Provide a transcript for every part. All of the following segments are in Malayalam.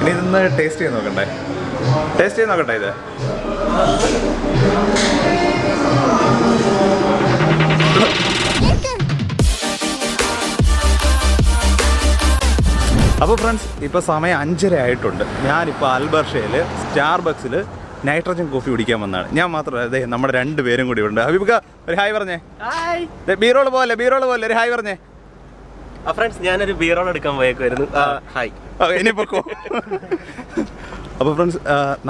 ഇനി ഇതൊന്ന് ടേസ്റ്റ് ചെയ്ത് നോക്കണ്ടേ? ടേസ്റ്റ് ചെയ്ത് നോക്കട്ടെ ഇത്. അപ്പോൾ ഫ്രണ്ട്സ്, ഇപ്പോൾ സമയം 5:30 ആയിട്ടുണ്ട്. ഞാനിപ്പോൾ അൽബർഷയിൽ സ്റ്റാർബക്സിൽ നൈട്രജൻ കോഫി കുടിക്കാൻ വന്നതാണ്. ഞാൻ മാത്രമല്ല, അതെ നമ്മുടെ 2 പേരും കൂടി ഉണ്ട്. ഹബീബക്ക ഒരു ഹായ് പറഞ്ഞേ. ബീറോള് പോലെ ഒരു ഹായ് പറഞ്ഞേ. ഫ്രണ്ട്സ്, ഞാനൊരു ബീറോൾ എടുക്കാൻ പോയേക്കുമായിരുന്നു. ഹായ്. ഇനി പൊക്കോ. അപ്പോൾ ഫ്രണ്ട്സ്,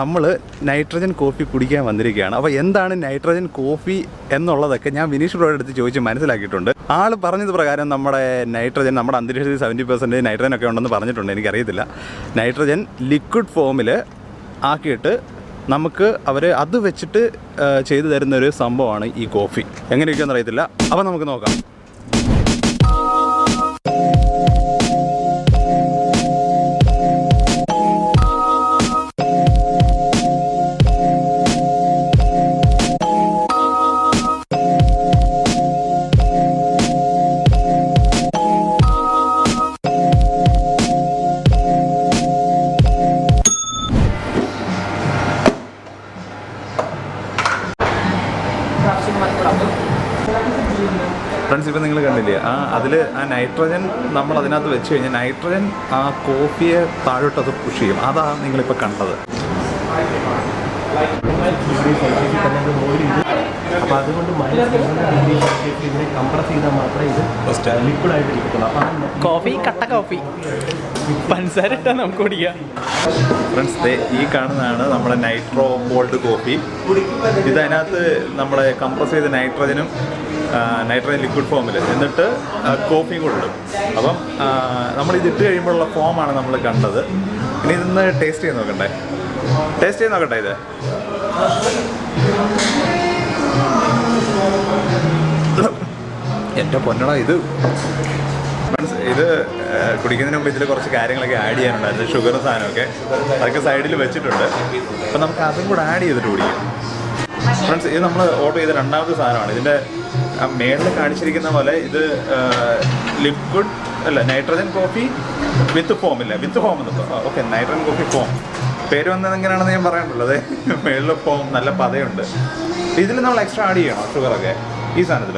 നമ്മൾ നൈട്രജൻ കോഫി കുടിക്കാൻ വന്നിരിക്കുകയാണ്. അപ്പോൾ എന്താണ് നൈട്രജൻ കോഫി എന്നുള്ളതൊക്കെ ഞാൻ വിനീഷ് ബ്രോയുടെ അടുത്ത് ചോദിച്ച് മനസ്സിലാക്കിയിട്ടുണ്ട്. ആൾ പറഞ്ഞത് പ്രകാരം നമ്മുടെ നൈട്രജൻ, നമ്മുടെ അന്തരീക്ഷത്തിൽ 70% നൈട്രജൻ ഒക്കെ ഉണ്ടെന്ന് പറഞ്ഞിട്ടുണ്ട്. എനിക്കറിയത്തില്ല. നൈട്രജൻ ലിക്വിഡ് ഫോമിൽ ആക്കിയിട്ട് നമുക്ക് അവർ അത് വെച്ചിട്ട് ചെയ്തു തരുന്നൊരു സംഭവമാണ് ഈ കോഫി. എങ്ങനെയൊക്കെയെന്ന് അറിയത്തില്ല. അപ്പോൾ നമുക്ക് നോക്കാം. ഫ്രണ്ട്സ്, ഇപ്പോൾ നിങ്ങൾ കണ്ടില്ലേ, അതിൽ ആ നൈട്രജൻ നമ്മൾ അതിനകത്ത് വെച്ച് കഴിഞ്ഞാൽ നൈട്രജൻ ആ കോഫിയെ താഴോട്ടത് പുഷ് ചെയ്യും. അതാണ് നിങ്ങളിപ്പോൾ കണ്ടത്. അപ്പോൾ അതുകൊണ്ട് -3°C കംപ്രസ് ചെയ്താൽ മാത്രമേ ഇത് ലിക്വിഡ് ആയിട്ട് ഇരിക്കുള്ളൂ. കോഫി കട്ട കോഫി പഞ്ചസാര ഇട്ടാൽ നമുക്ക് കുടിക്കാം. ഫ്രണ്ട്സ്, ഈ കാണുന്നതാണ് നമ്മുടെ നൈട്രോ കോൾഡ് കോഫി. ഇതിനകത്ത് നമ്മുടെ കംപ്രസ് ചെയ്ത നൈട്രജൻ ലിക്വിഡ് ഫോമിൽ എന്നിട്ട് കോഫിയും കൂടെ ഇടും. അപ്പം നമ്മളിതിട്ട് കഴിയുമ്പോഴുള്ള ഫോമാണ് നമ്മൾ കണ്ടത്. ഇനി ഇതൊന്ന് ടേസ്റ്റ് ചെയ്ത് നോക്കണ്ടേ? ടേസ്റ്റ് ചെയ്ത് നോക്കട്ടെ ഇത്. എൻ്റെ പൊന്നടാ, ഇത് ഇത് കുടിക്കുന്നതിന് മുമ്പ് ഇതിൽ കുറച്ച് കാര്യങ്ങളൊക്കെ ആഡ് ചെയ്യാനുണ്ടായിരുന്നു. ഷുഗർ സാധനമൊക്കെ അതൊക്കെ സൈഡിൽ വെച്ചിട്ടുണ്ട്. അപ്പം നമുക്ക് അതും കൂടെ ആഡ് ചെയ്തിട്ട് കുടിക്കാം. ഫ്രണ്ട്സ്, ഇത് നമ്മൾ ഓർഡർ ചെയ്ത 2ാമത്തെ സാധനമാണ്. ഇതിൻ്റെ മേളിൽ കാണിച്ചിരിക്കുന്ന പോലെ ഇത് ലിക്വിഡ് അല്ല, നൈട്രജൻ കോഫി വിത്ത് ഫോം ഇല്ല, വിത്ത് ഫോം എന്ന്. ഓക്കെ, നൈട്രജൻ കോഫി ഫോം പേര് വന്നത് എങ്ങനെയാണെന്ന് ഞാൻ പറയാനുള്ളത്. മേളിൽ ഫോം നല്ല പതയുണ്ട്. ഇതിൽ നമ്മൾ എക്സ്ട്രാ ആഡ് ചെയ്യണം ഷുഗറൊക്കെ ഈ സാധനത്തിൽ.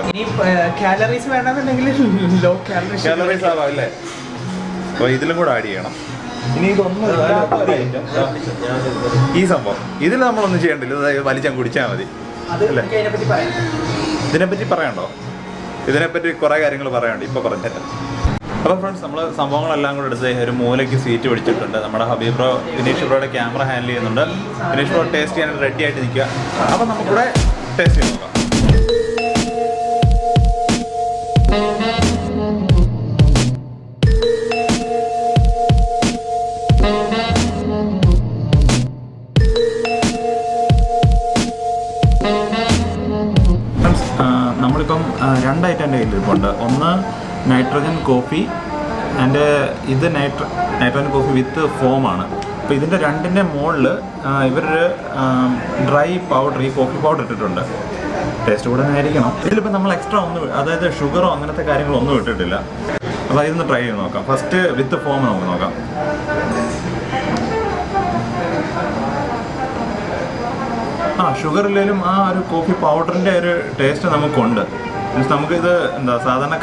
കാലറീസ് വേണമെന്നുണ്ടെങ്കിൽ ലോ കാലറീസ് ആവാം അല്ലേ? അപ്പോൾ ഇതിലും കൂടെ ആഡ് ചെയ്യണം. ഇനി ഇതൊന്നും ഈ സംഭവം ഇതിൽ നമ്മളൊന്നും ചെയ്യണ്ടില്ല. ഇത് വലിച്ചാൽ കുടിച്ചാൽ മതി അല്ലേ? ഇതിനെപ്പറ്റി പറയണ്ടോ? ഇതിനെപ്പറ്റി കുറേ കാര്യങ്ങൾ പറയാനുണ്ട്, ഇപ്പോൾ പറഞ്ഞുതരാം. അപ്പോൾ ഫ്രണ്ട്സ്, നമ്മൾ സംഭവങ്ങളെല്ലാം കൂടെ എടുത്ത് ഒരു മൂലയ്ക്ക് സീറ്റ് പിടിച്ചിട്ടുണ്ട്. നമ്മുടെ ഹബീബ് ബ്രോ, വിനീഷ് ബ്രോയുടെ ക്യാമറ ഹാൻഡിൽ ചെയ്യുന്നുണ്ട്. വിനീഷ് ബ്രോ ടേസ്റ്റ് ചെയ്യാൻ റെഡി ആയിട്ട് നിൽക്കുക. അപ്പോൾ നമുക്കിവിടെ ടേസ്റ്റ് ചെയ്ത് നോക്കാം. നമ്മളിപ്പം 2 ഐറ്റം എൻ്റെ കയ്യിലിരിപ്പുണ്ട്. ഒന്ന് നൈട്രജൻ കോഫി ആൻഡ് ഇത് നൈട്രജൻ കോഫി വിത്ത് ഫോമാണ്. അപ്പോൾ ഇതിൻ്റെ 2ൻ്റെ മുകളിൽ ഇവരൊരു ഡ്രൈ പൗഡർ, ഈ കോഫി പൗഡർ ഇട്ടിട്ടുണ്ട്. ടേസ്റ്റ് കൂടെ ആയിരിക്കണം. ഇതിലിപ്പോൾ നമ്മൾ എക്സ്ട്രാ ഒന്നും, അതായത് ഷുഗറോ അങ്ങനത്തെ കാര്യങ്ങളൊന്നും ഇട്ടിട്ടില്ല. അപ്പോൾ ഇതൊന്ന് ട്രൈ ചെയ്ത് നോക്കാം. ഫസ്റ്റ് വിത്ത് ഫോം നമുക്ക് നോക്കാം. ഷുഗറില്ലേലും ആ ഒരു കോഫി പൗഡറിൻ്റെ ഒരു ടേസ്റ്റ് നമുക്കുണ്ട്. മീൻസ് നമുക്കിത് എന്താ സാധാരണ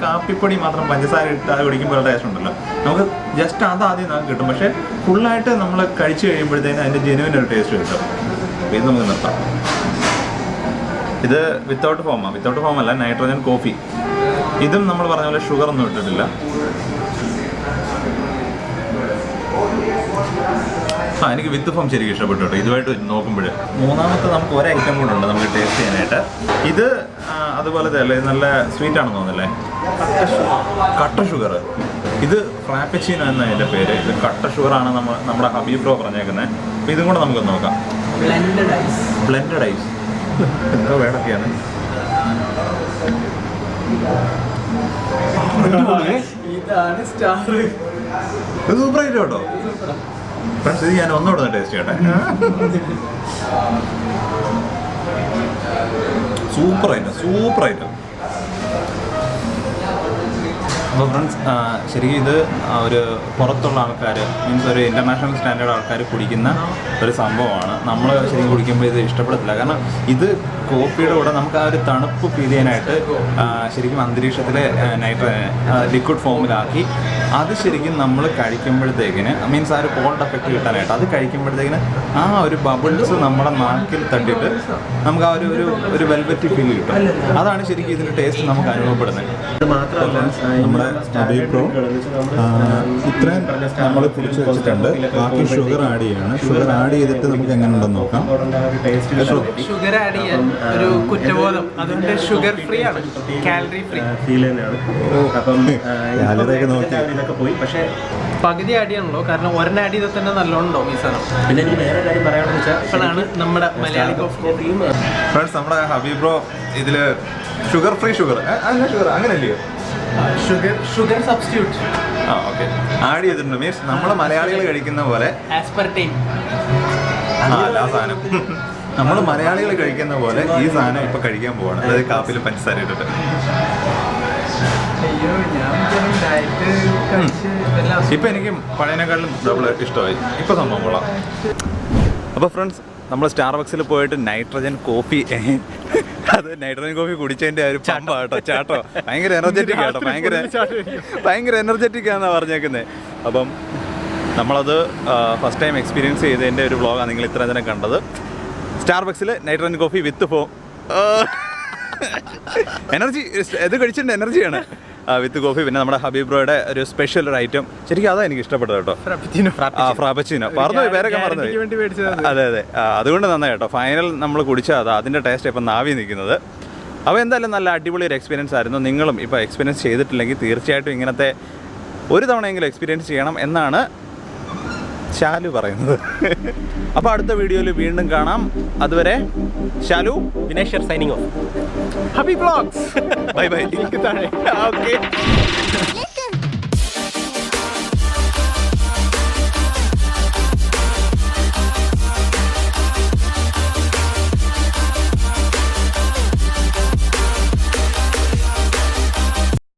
കാപ്പിപ്പൊടി മാത്രം പഞ്ചസാര ഇട്ട് കുടിക്കുമ്പോൾ ടേസ്റ്റ് ഉണ്ടല്ലോ, നമുക്ക് ജസ്റ്റ് അതാദ്യം നമുക്ക് കിട്ടും. പക്ഷേ ഫുള്ളായിട്ട് നമ്മൾ കഴിച്ച് കഴിയുമ്പോഴത്തേനും അതിൻ്റെ ജെനുവിൻ ഒരു ടേസ്റ്റ് കിട്ടും. ഇത് നമുക്ക് നിർത്താം. ഇത് വിത്തൗട്ട് ഫോമല്ല, നൈട്രജൻ കോഫി. ഇതും നമ്മൾ പറഞ്ഞ പോലെ ഷുഗറൊന്നും ഇട്ടിട്ടില്ല. എനിക്ക് വിത്ത് ഫോം ശരിക്കും ഇഷ്ടപ്പെട്ടു കേട്ടോ, ഇതുമായിട്ട് നോക്കുമ്പോൾ. 3ാമത്തെ നമുക്ക് ഒരു ഐറ്റം കൂടെ ഉണ്ട് നമുക്ക് ടേസ്റ്റ് ചെയ്യാനായിട്ട്. ഇത് അതുപോലത്തെ അല്ലേ, നല്ല സ്വീറ്റ് ആണെന്ന് തോന്നുന്നല്ലേ, കട്ട ഷുഗർ. ഇത് ഫ്രാപ്പുച്ചിനോ എന്ന അതിൻ്റെ പേര്. ഇത് കട്ട ഷുഗറാണ് നമ്മുടെ ഹബീബ് ബ്രോ പറഞ്ഞേക്കുന്നത്. അപ്പോൾ ഇതും കൂടെ നമുക്കൊന്ന് നോക്കാം. ബ്ലെൻഡഡ് ഐസ് എന്തോ വേടൊക്കെയാണ്. സൂപ്പറായിട്ട് കേട്ടോ ഫ്രണ്ട്സ്. ഇത് ഞാൻ ഒന്നുകൂടെ ടേസ്റ്റ് ചെയ്യട്ടെ. സൂപ്പറായിട്ട് അപ്പോൾ ഫ്രണ്ട്സ് ശരിക്കും ഇത് ഒരു പുറത്തുള്ള ആൾക്കാർ മീൻസ് ഒരു ഇൻ്റർനാഷണൽ സ്റ്റാൻഡേർഡ് ആൾക്കാർ കുടിക്കുന്ന ഒരു സംഭവമാണ്. നമ്മൾ ശരിക്കും കുടിക്കുമ്പോൾ ഇത് ഇഷ്ടപ്പെടത്തില്ല. കാരണം ഇത് കോഫിയുടെ കൂടെ നമുക്ക് ആ ഒരു തണുപ്പ് ഫീൽ ചെയ്യാനായിട്ട് ശരിക്കും അന്തരീക്ഷത്തിലെ ലിക്വിഡ് ഫോമിലാക്കി അത് ശരിക്കും നമ്മൾ കഴിക്കുമ്പോഴത്തേക്കിന് മീൻസ് ആ ഒരു കോൾഡ് എഫക്റ്റ് കിട്ടാനായിട്ട് അത് കഴിക്കുമ്പോഴത്തേക്കിന് ആ ഒരു ബബിൾസ് നമ്മുടെ നാക്കിൽ തട്ടിയിട്ട് നമുക്ക് ആ ഒരു വെൽവെറ്റി ഫീൽ കിട്ടും. അതാണ് ശരിക്കും ഇതിൻ്റെ ടേസ്റ്റ് നമുക്ക് അനുഭവപ്പെടുന്നത്. നമ്മുടെ NITRO ഇത്രയും നമ്മൾ കുടിച്ച് വെച്ചിട്ടുണ്ട്. ബാക്കി ഷുഗർ ആഡ് ചെയ്യാണ്. ഷുഗർ ആഡ് ചെയ്തിട്ട് നമുക്ക് എങ്ങനെ ഉണ്ടെന്ന് നോക്കാം. ഷുഗർ ആഡ് ചെയ്യാൻ ഒരു കുറ്റബോധം, അതുകൊണ്ട് ഷുഗർ ഫ്രീ ആണ്, കാലറി ഫ്രീ ഫീൽ തന്നെയാണ്. അപ്പം കാലറിയൊക്കെ നോക്കി ഇതൊക്കെ പോയി. പക്ഷേ പകുതി ആഡ് ചെയ്യണല്ലോ, കാരണം ഒരെണ്ണം ആഡ് ചെയ്താൽ തന്നെ നല്ലോണം ഉണ്ടാവും ഈ സാധനം. പിന്നെ എനിക്ക് വേറെ കാര്യം പറയാമെന്ന് വെച്ചാൽ ഇപ്പോഴാണ് നമ്മുടെ മലയാളി കോഫിയും ഫ്രണ്ട്സ് നമ്മുടെ ഹബീബ് ബ്രോ ഇതിൽ ഷുഗർ ഫ്രീ ഷുഗർ അങ്ങനെയല്ലയോ ഷുഗർ സബ്സ്റ്റിറ്റ്യൂട്ട് ഓക്കെ ആഡ് ചെയ്തിട്ടുണ്ട്. മീൻസ് നമ്മൾ മലയാളികൾ കഴിക്കുന്ന പോലെ ആസ്പെർട്ടൈൻ ആ സാധനം നമ്മൾ മലയാളികൾ കഴിക്കുന്ന പോലെ ഈ സാധനം ഇപ്പൊ കഴിക്കാൻ പോവാണ്. അതായത് കാപ്പിൽ പഞ്ചസാര ഇട്ടിട്ട്. അയ്യോ ഞാൻ ഡയറ്റ് കഴിച്ച് ഇപ്പൊ എനിക്ക് പഴയതിനേക്കാളും ഡബിൾ ഇഷ്ടമായി. ഇപ്പൊ സംഭവം കൊള്ളാം. അപ്പോൾ ഫ്രണ്ട്സ് നമ്മൾ സ്റ്റാർബക്സിൽ പോയിട്ട് നൈട്രജൻ കോഫി അത് നൈട്രജൻ കോഫി കുടിച്ചതിൻ്റെ ഒരു പമ്പ കേട്ടോ, ചാട്ടോ. ഭയങ്കര എനർജറ്റിക് കേട്ടോ, ഭയങ്കര എനർജറ്റിക് ആണെന്നാണ് പറഞ്ഞേക്കുന്നത്. അപ്പം നമ്മളത് ഫസ്റ്റ് ടൈം എക്സ്പീരിയൻസ് ചെയ്തതിൻ്റെ ഒരു വ്ളോഗാണ് നിങ്ങൾ ഇത്ര തന്നെ കണ്ടത്. സ്റ്റാർബക്സിൽ nitrogen coffee with foam energy ഇത് കഴിച്ചിട്ടുണ്ട്, എനർജിയാണ് വിത്ത് കോഫി. പിന്നെ നമ്മുടെ ഹബീബ് ബ്രോയുടെ ഒരു സ്പെഷ്യൽ ഒരു ഐറ്റം ശരിക്കും അതാണ് എനിക്ക് ഇഷ്ടപ്പെട്ടത് കേട്ടോ, ഫ്രാപ്പച്ചിനോ. മറന്നുപോയി, പേരൊക്കെ മറന്നുപോയി. അതെ അതുകൊണ്ട് നന്നായി കേട്ടോ. ഫൈനൽ നമ്മൾ കുടിച്ചാൽ അതാ അതിൻ്റെ ടേസ്റ്റ് ഇപ്പം നാവി നിൽക്കുന്നത്. അപ്പോൾ എന്തായാലും നല്ല അടിപൊളി ഒരു എക്സ്പീരിയൻസ് ആയിരുന്നു. നിങ്ങളും ഇപ്പോൾ എക്സ്പീരിയൻസ് ചെയ്തിട്ടില്ലെങ്കിൽ തീർച്ചയായിട്ടും ഇങ്ങനത്തെ ഒരു തവണയെങ്കിലും എക്സ്പീരിയൻസ് ചെയ്യണം എന്നാണ് ശാലു പറയുന്നത്. അപ്പോൾ അടുത്ത വീഡിയോയിൽ വീണ്ടും കാണാം. അതുവരെ Shalu, Vinesh signing off. Happy vlogs. Bye bye. Okay.